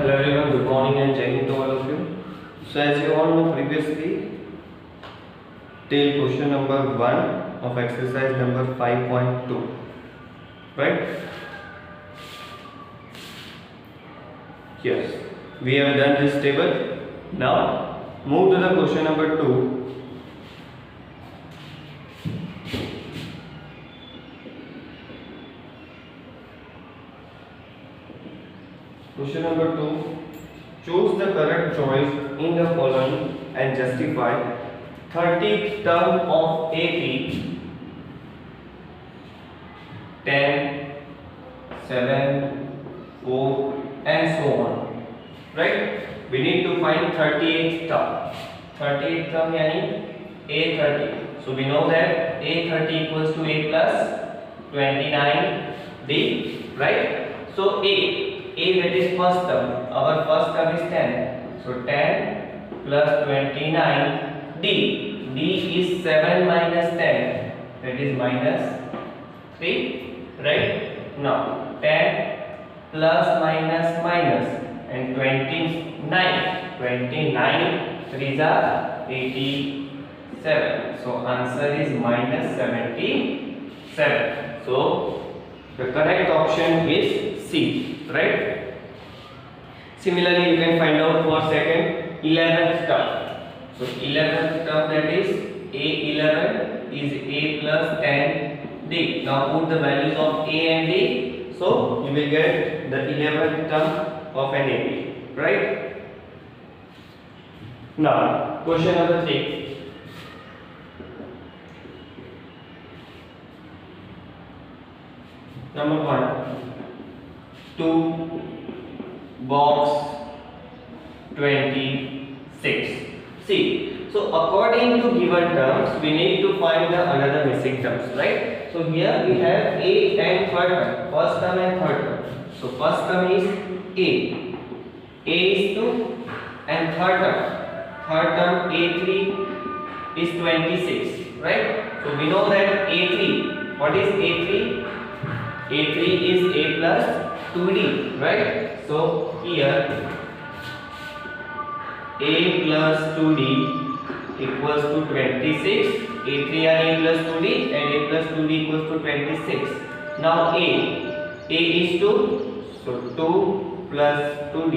Hello everyone, good morning and Jai Hind to all of you. So as you all know previously, till question number 1 of exercise number 5.2, right? Yes, we have done this table. Now move to the question number 2. Question number 2. Choose the correct choice in the following and justify 30th term of AP 10, 7, 4 and so on. Right? We need to find 38th term. 38th term yani A30. So we know that A30 equals to A plus 29D. Right? So A that is first term. Our first term is 10. So 10 plus 29 D. D is 7 minus 10. That is minus 3. Right? Now 10 plus minus minus and 29. 29 3s are 87. So answer is minus 77. So the correct option is C. Right? Similarly, you can find out for second 11th term. So 11th term, that is A11 is A plus 10D. Now put the values of A and D. So you will get the 11th term of an AP. Right? Now question number 3. Number 1. 2 box 26. See, so according to given terms, we need to find the another missing terms, right? So here we have A and third term, first term and third term. So first term is A is 2, and third term A3 is 26, right? So we know that A3, what is A3? A3 is A plus 2D, right? So here A plus 2D equals to 26. A3 and A plus 2D and A plus 2D equals to 26. Now A is 2. So 2 plus 2D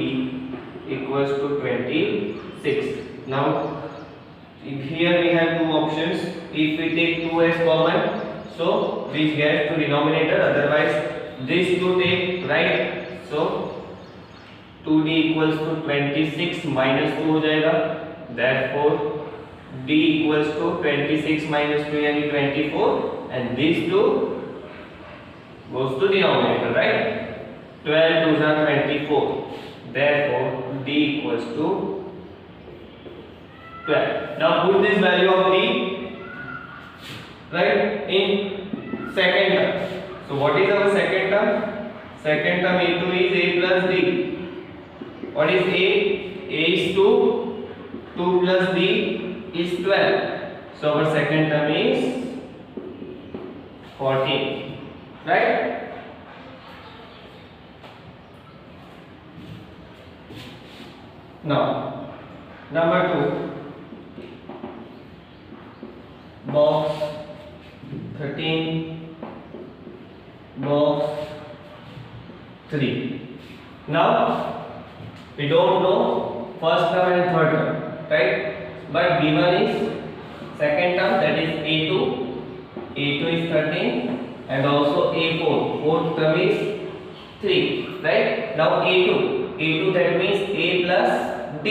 equals to 26. Now here we have two options. If we take 2 as common, so this gets to denominator, otherwise this 2 take, right? So 2D equals to 26 minus 2 हो जाएगा. Therefore D equals to 26 minus 2 यानी 24, and these 2 goes to denominator, right? 12 2s are 24. Therefore D equals to 12. Now put this value of D, right, in second term. So what is our second term? Second term A2 is A plus D. What is A? A is 2. 2 plus D is 12. So our second term is 14. Right? Now, number 2. Box 13. Box 3. Now we don't know first term and third term, right? But given is second term, that is A2. A2 is 13 and also A4. Fourth term is 3, right? Now A2 that means A plus D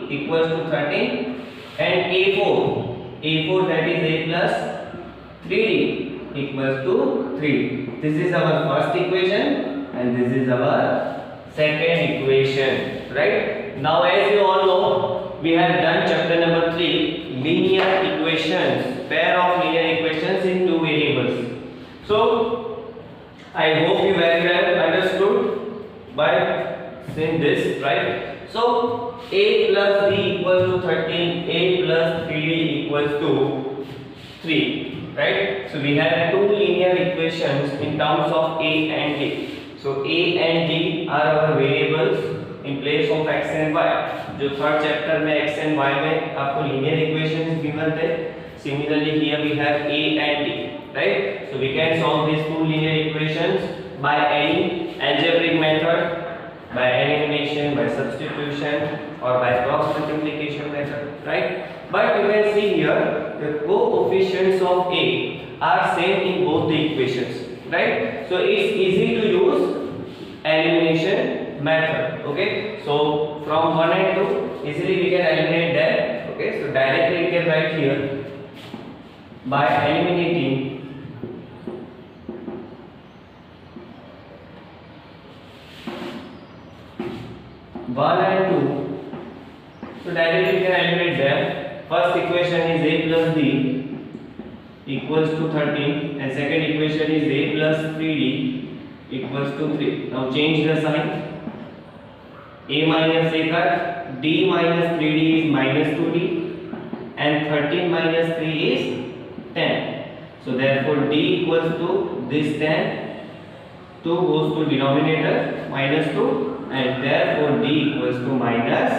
equals to 13, and A4 that is A plus 3D equals to 3. This is our first equation and this is our second equation, right? Now as you all know, we have done chapter number 3, linear equations, pair of linear equations in two variables. So I hope you very well understood by seeing this, right? So A plus D equals to 13, A plus 3D equals to 3, right? So we have two linear equations in terms of A and D. So A and D are our variables in place of x and y, जो third chapter में x and y में आपको linear equations given थे, similarly here we have a and d, right? So we can solve these two linear equations by any algebraic method, by elimination, by substitution, or by cross multiplication method, right? But you can see here the coefficients of a are same in both the equations, right? So it's easy to use elimination method. Okay, so from 1 and 2 easily we can eliminate them. Okay, so directly we can write here by eliminating 1 and 2. So directly we can eliminate them. First equation is a plus b equals to 13 and second equation is a plus 3d equals to 3. Now change the sign. A minus a cut, d minus 3d is minus 2d and 13 minus 3 is 10. So therefore d equals to this 10, 2 goes to denominator minus 2 and therefore d equals to minus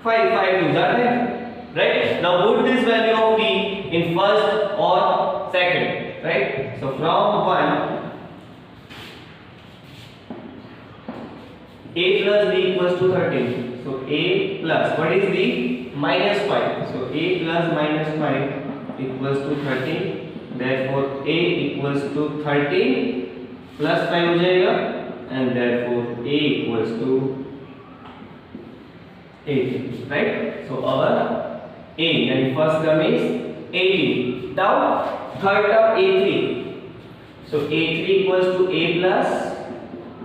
5. 5 to that, right? Now put this value of d in first or second, right? So from 1, a plus b equals to 13. So a plus, what is b? Minus 5. So a plus minus 5 equals to 13. Therefore a equals to 13 plus 5 हो जाएगा and therefore a equals to 18, right? So our a यानी first term is 18. Now third term a3. So a3 equals to a plus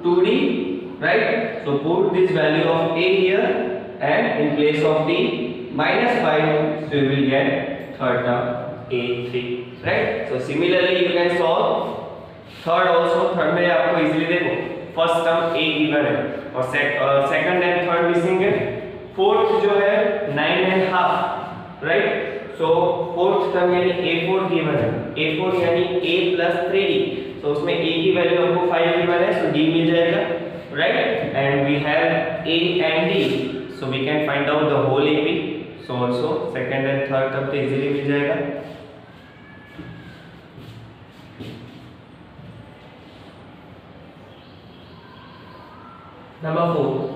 2d, right? So put this value of a here and in place of d minus 5, so you will get third term a3, right? So similarly you can solve third also. Third में आपको easily देखो first term a given है और second and third missing है, fourth जो है 9.5, right? सो fourth term यानी a4 given है, a4 यानी a plus 3d, so उसमें a की वैल्यू आपको 5 गिवन है, so d मिल जाएगा, right? And we have a and d, so we can find out the whole ab. So also second and third term तो easily मिल जाएगा. Number 4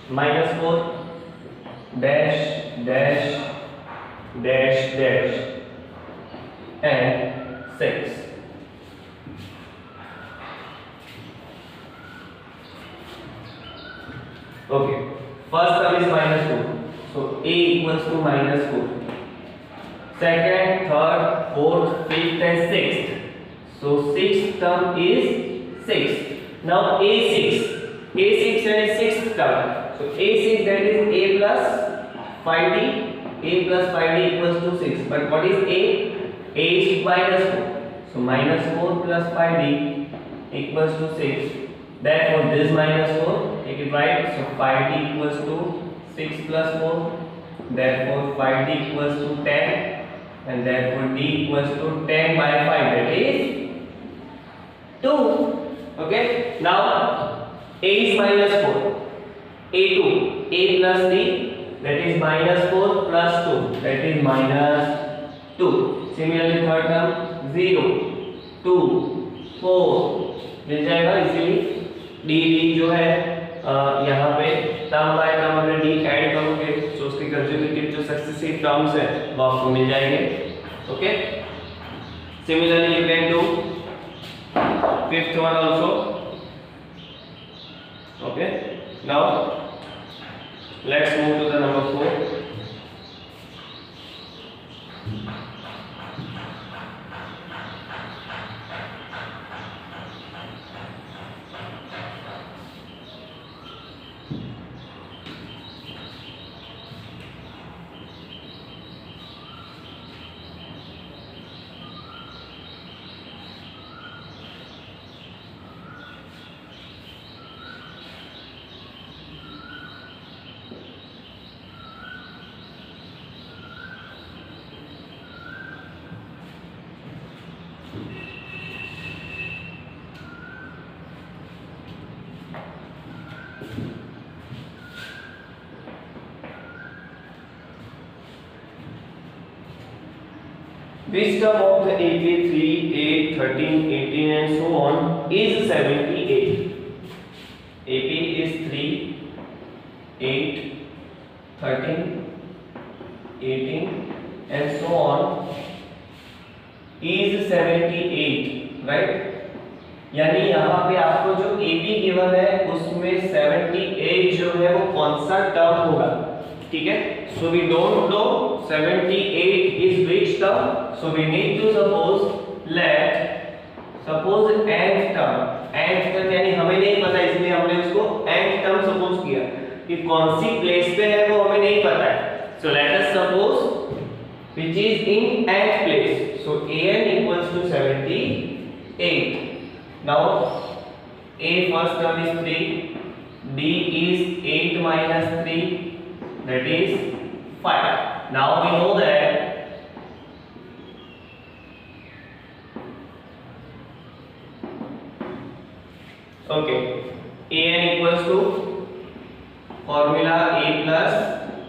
minus 4 dash dash dash dash and 6. Okay, first term is minus 4, so a equals to minus 4. Second, third, fourth, fifth and sixth, so sixth term is 6. Now a6 and sixth term, so a6 that is a plus 5d, a plus 5d equals to 6, but what is a is minus 4, so minus 4 plus 5d equals to 6, therefore this minus 4, take it right, so 5d equals to 6 plus 4, therefore 5d equals to 10 and therefore d equals to 10 by 5, that is 2. Okay, now a is minus 4, a2, a plus d, that is minus 4 plus 2, that is minus 2. Similarly third term 0, 2, 4 मिल जाएगा easily. d जो है यहाँ पे term by term अगर d add करोगे तो उसके consecutive जो सक्सेसिव टर्म्स हैं वो आपको मिल जाएंगे. Okay, similarly you can do fifth one also. Okay, now let's move to the number 4. Which term of the AP 3, 8, 13, 18 and so on is 78? AP is 3, 8, 13, 18 and so on is 78, right? यानी यहाँ पे आपको जो AP given है उसमें 78 जो है वो कौन सा टर्म होगा, ठीक है? So we don't know 78 is which term, so we need to suppose nth term, nth term यानी हमें नहीं पता इसलिए हमने उसको nth term सपोज किया कि कौन सी प्लेस पे है वो हमें नहीं पता है. So let us suppose which is in nth place. So an equals to 78. Now a first term is 3, d is 8 minus 3, that is 5. Now we know that okay, an equals to formula a plus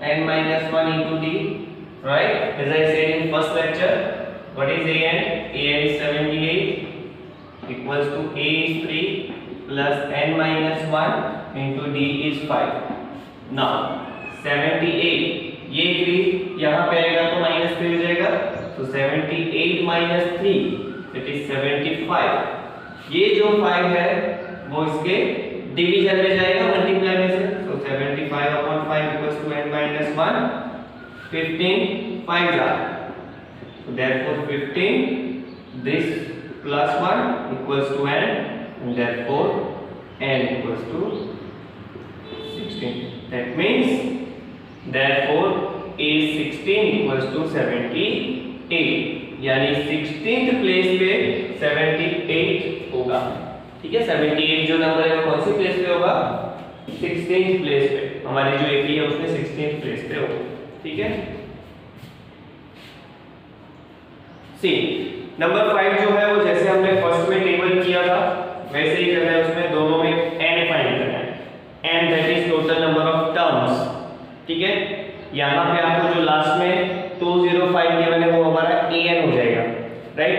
n minus 1 into d, right? As I said in first lecture, what is an? An is 78 equals to a is 3 plus n minus 1 into d is 5. Now 78 ये 3 यहाँ पे आएगा तो minus 3 हो जाएगा, तो 78 minus 3 that is 75. ये जो 5 है वो इसके डिवीजन में जाएगा मल्टीप्लाई में से, तो 75 upon 5 equals to n minus 1, 15 5 जा, so therefore 15 this plus 1 equals to n and therefore n equals to 16. That means therefore a 16 equals to 78, यानी 16th प्लेस पे 78 होगा, ठीक है? 78 जो नंबर है वो कौन सी प्लेस पे होगा? 16th प्लेस पे. हमारी जो AP है उसमें 16th प्लेस पे होगा, ठीक है? सी नंबर 5 जो है वो जैसे हमने फर्स्ट में टेबल किया था वैसे ही करना है, उसमें दोनों में n फाइंड करना है, n that is total number of terms, ठीक है? यहाँ पे आपको जो लास्ट में 205 गिवन है वो हमारा an हो जाएगा, राइट?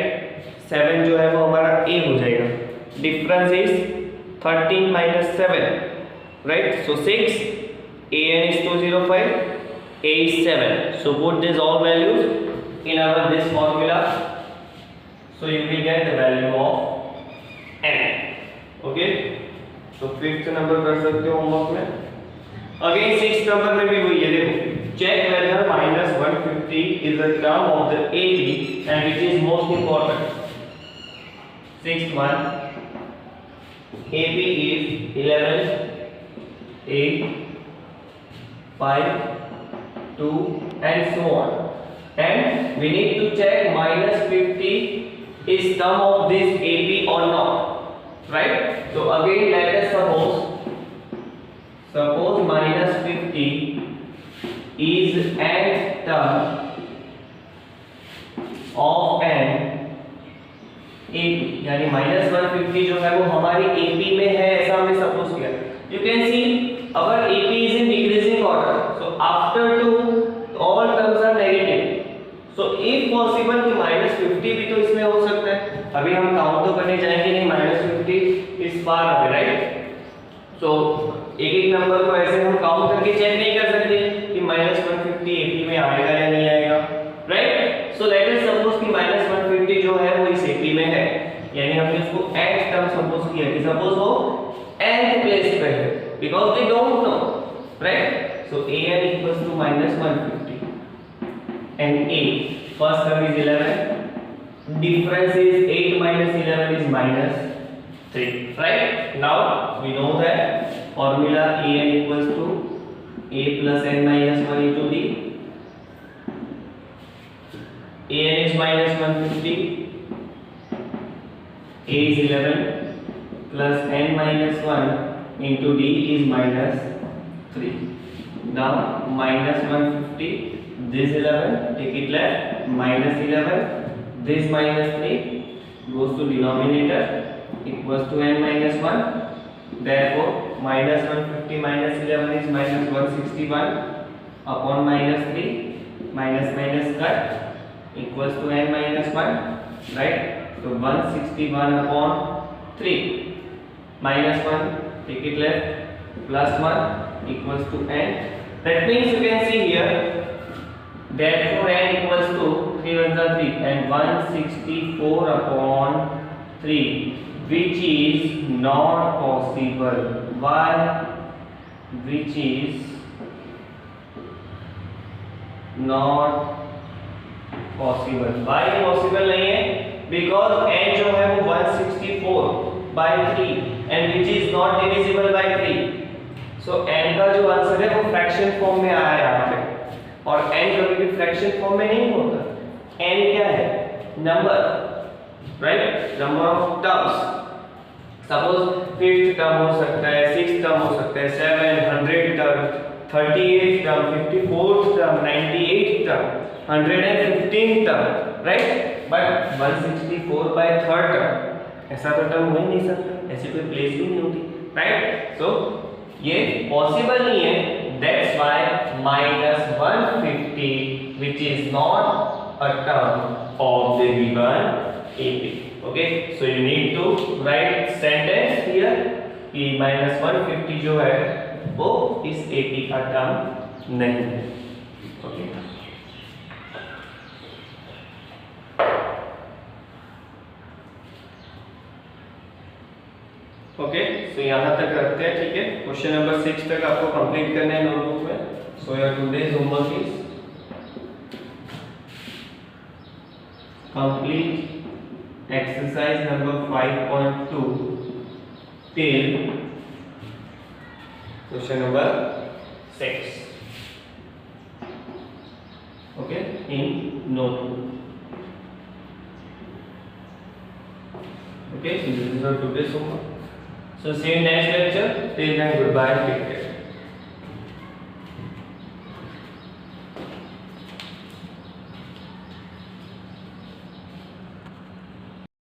7 जो है वो हमारा a हो जाएगा. Difference is 13 minus 7, right? So 6 an is 205, a is 7. So put these all values in our this formula. So you will get the value of n. Okay? तो फिफ्थ नंबर कर सकते हो होमवर्क में. Again sixth number में भी वही है, देखो check whether minus 150 is a term of the AP and which is most important. Sixth one, AP is 11, 8, 5, 2 and so on, and we need to check minus 50 is term of this AP or not, right? So again let us suppose minus 50 is nth term of an AP, यानी minus 150 जो है वो हमारी AP में है ऐसा हमने suppose किया. You can see our AP is in decreasing order, so after 2 all terms are negative. So if possible कि minus 50 भी तो इसमें हो सकता है. अभी हम काउंट तो करने जाएंगे नहीं, minus 50 इस बार अभी, राइट? सो एक एक नंबर को ऐसे हम काउंट करके चेक नहीं कर सकते कि minus 150 AP में आएगा या नहीं आएगा, right? So let us suppose कि minus 150 जो है वो इस AP में है, यानी हमने उसको nth टर्म सपोज किया कि सपोज वो nth प्लेस पे है, because we don't know, right? So an equals to minus 150 and a first term is 11, difference is 8 minus 11 is minus 3, right? Now we know that formula an equals to a plus n minus 1 into d. an is minus 150, a is 11 plus n minus 1 into d is minus 3. Now minus 150, this 11 take it left, minus 11, this minus 3 goes to denominator equals to n minus 1. Therefore minus 150 minus 11 is minus 161 upon minus 3, minus minus cut, equals to n minus 1, right? So 161 upon 3 minus 1, take it left, plus 1 equals to n. That means you can see here, therefore n equals to 3 1 3 and 164 upon 3, which is not possible. Why? Which is not possible. Why possible नहीं है? Because n जो है वो 164 by 3 and which is not divisible by 3. So n का जो answer है वो fraction form में आया यहाँ पे, और n कभी भी फ्रैक्शन फॉर्म में नहीं होता. n क्या है? Number, right? Number of terms. Suppose 5th term हो सकता है, 6th टर्म हो सकता है, 700 term, 38th term, 54th term, 98th term, 115th term, right? But 164 by 3rd term ऐसा तो टर्म हो ही नहीं सकता, ऐसी कोई प्लेस भी नहीं होती, राइट? सो ये पॉसिबल नहीं है. That's why -150 which is not a term of the given AP. Okay, so you need to write sentence here कि -150 जो है वो इस AP का टर्म नहीं है. ओके, ओके, सो यहाँ तक रखते हैं. ठीक है, क्वेश्चन नंबर 6 तक आपको कंप्लीट करना है नोटबुक में. So your today's homework is complete exercise number 5.2 till question number 6. Okay, in notebook. Okay, so this is our today's homework. So see you next lecture. Till then, goodbye. Take care.